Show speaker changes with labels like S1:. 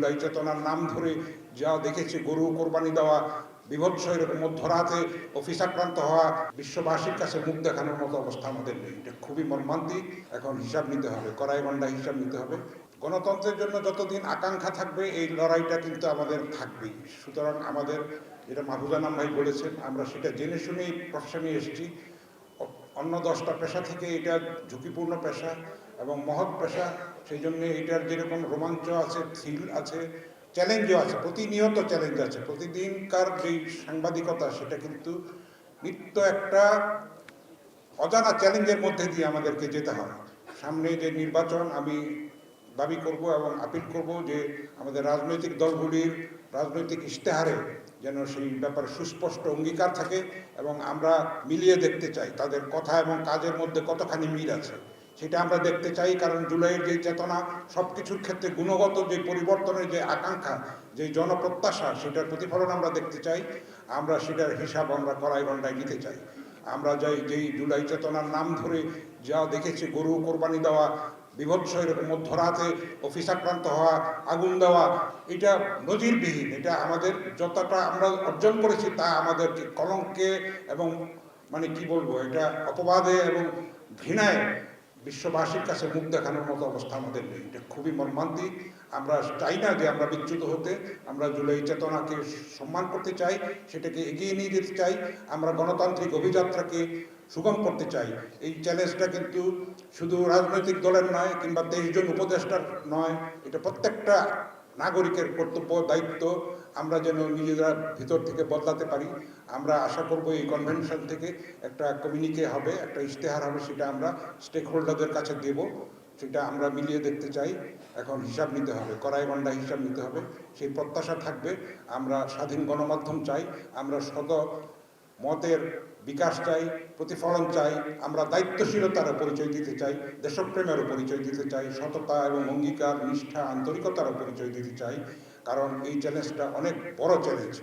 S1: জুলাই চেতনার নাম ধরে যা দেখেছি, গরু কোরবানি দেওয়া, বিভৎস এরকম মধ্যরাতে অফিস আক্রান্ত হওয়া, বিশ্ববাসীর কাছে মুখ দেখানোর মতো অবস্থা আমাদের নেই। এটা খুবই মর্মান্তিক। এখন হিসাব নিতে হবে, কড়াই গন্ডা হিসাব নিতে হবে। গণতন্ত্রের জন্য যতদিন আকাঙ্ক্ষা থাকবে এই লড়াইটা কিন্তু আমাদের থাকবেই। সুতরাং আমাদের, যেটা মাহফুজ আনাম ভাই বলেছেন, আমরা সেটা জেনে শুনেই প্রফেশনে এসেছি। অন্য 10টা পেশা থেকে এটা ঝুঁকিপূর্ণ পেশা এবং মহৎ পেশা। সেই জন্য এটার যেরকম রোমাঞ্চ আছে, থ্রিল আছে, চ্যালেঞ্জও আছে, প্রতিনিয়ত চ্যালেঞ্জ আছে। প্রতিদিনকার যেই সাংবাদিকতা, সেটা কিন্তু নিত্য একটা অজানা চ্যালেঞ্জের মধ্যে দিয়ে আমাদেরকে যেতে হয়। সামনে যে নির্বাচন, আমি দাবি করব এবং আপিল করব যে আমাদের রাজনৈতিক দলগুলির রাজনৈতিক ইশতেহারে যেন সেই ব্যাপারে সুস্পষ্ট অঙ্গীকার থাকে এবং আমরা মিলিয়ে দেখতে চাই তাদের কথা এবং কাজের মধ্যে কতখানি মিল আছে, সেটা আমরা দেখতে চাই। কারণ জুলাইয়ের যে চেতনা, সব কিছুর ক্ষেত্রে গুণগত যে পরিবর্তনের যে আকাঙ্ক্ষা, যে জনপ্রত্যাশা, সেটার প্রতিফলন আমরা দেখতে চাই। আমরা সেটার হিসাব আমরা কড়াই গন্ডায় নিতে চাই। আমরা যেই জুলাই চেতনার নাম ধরে যা দেখেছি, গরু কোরবানি দেওয়া, বিভৎস এরকম মধ্যরাতে অফিস আক্রান্ত হওয়া, আগুন দেওয়া, এটা নজিরবিহীন। এটা আমাদের যতটা আমরা অর্জন করেছি তা আমাদেরকে কলঙ্কে এবং মানে কি বলবো, এটা অপবাদে এবং ঘৃণায় বিশ্ববাসীর কাছে মুখ দেখানোর মতো অবস্থা আমাদের নেই। এটা খুবই মর্মান্তিক। আমরা চাই না যে আমরা বিচ্যুত হতে। আমরা জুলাই চেতনাকে সম্মান করতে চাই, সেটাকে এগিয়ে নিয়ে যেতে চাই। আমরা গণতান্ত্রিক অভিযাত্রাকে সুগম করতে চাই। এই চ্যালেঞ্জটা কিন্তু শুধু রাজনৈতিক দলের নয়, কিংবা 23 জন উপদেষ্টার নয়, এটা প্রত্যেকটা নাগরিকের কর্তব্য, দায়িত্ব। আমরা যেন নিজেরা ভিতর থেকে বদলাতে পারি। আমরা আশা করব এই কনভেনশন থেকে একটা কমিউনিকে হবে, একটা ইশতেহার হবে, সেটা আমরা স্টেক হোল্ডারদের কাছে দেব। সেটা আমরা মিলিয়ে দেখতে চাই। এখন হিসাব নিতে হবে, কড়াই গন্ডা হিসাব নিতে হবে। সেই প্রত্যাশা থাকবে। আমরা স্বাধীন গণমাধ্যম চাই, আমরা সদ মতের বিকাশ চাই, প্রতিফলন চাই। আমরা দায়িত্বশীলতারও পরিচয় দিতে চাই, দেশপ্রেমেরও পরিচয় দিতে চাই, সততা এবং অঙ্গীকার, নিষ্ঠা, আন্তরিকতারও পরিচয় দিতে চাই। কারণ এই চ্যালেঞ্জটা অনেক বড় চ্যালেঞ্জ।